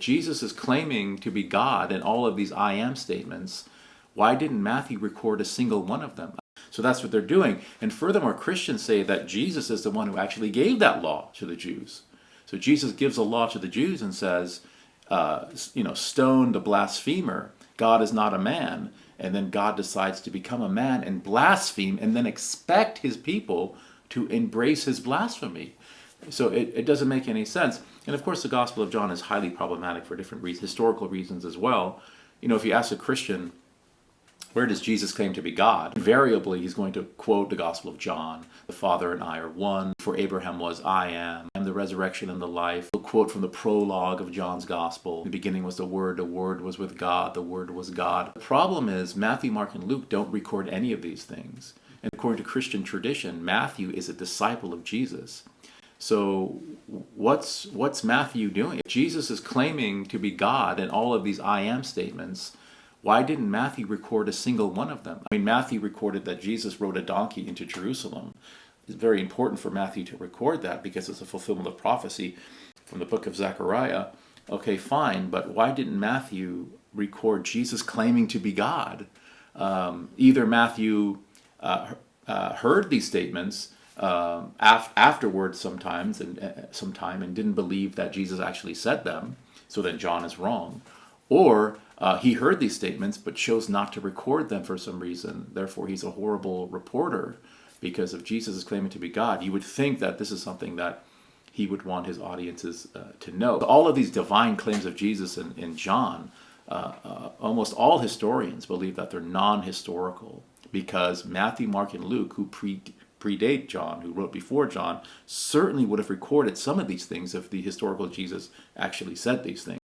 Jesus is claiming to be God in all of these I am statements, why didn't Matthew record a single one of them? So that's what they're doing. And furthermore, Christians say that Jesus is the one who actually gave that law to the Jews. So Jesus gives a law to the Jews and says, stone the blasphemer. God is not a man. And then God decides to become a man and blaspheme and then expect his people to embrace his blasphemy. So it doesn't make any sense. And of course, the Gospel of John is highly problematic for different reasons, historical reasons as well. If you ask a Christian, where does Jesus claim to be God? Invariably, he's going to quote the Gospel of John. The Father and I are one. For Abraham was I am the resurrection and the life. He'll quote from the prologue of John's Gospel. In the beginning was the Word was with God, the Word was God. The problem is Matthew, Mark, and Luke don't record any of these things. And according to Christian tradition, Matthew is a disciple of Jesus. So what's Matthew doing? If Jesus is claiming to be God in all of these I am statements, why didn't Matthew record a single one of them? Matthew recorded that Jesus rode a donkey into Jerusalem. It's very important for Matthew to record that because it's a fulfillment of prophecy from the book of Zechariah. Okay, fine, but why didn't Matthew record Jesus claiming to be God? Either Matthew heard these statements afterwards sometime and didn't believe that Jesus actually said them, so then John is wrong, or he heard these statements but chose not to record them for some reason. Therefore, he's a horrible reporter, because if Jesus is claiming to be God, you would think that this is something that he would want his audiences to know. All of these divine claims of Jesus in John, almost all historians believe that they're non-historical, because Matthew, Mark, and Luke, who predate John, who wrote before John, certainly would have recorded some of these things if the historical Jesus actually said these things.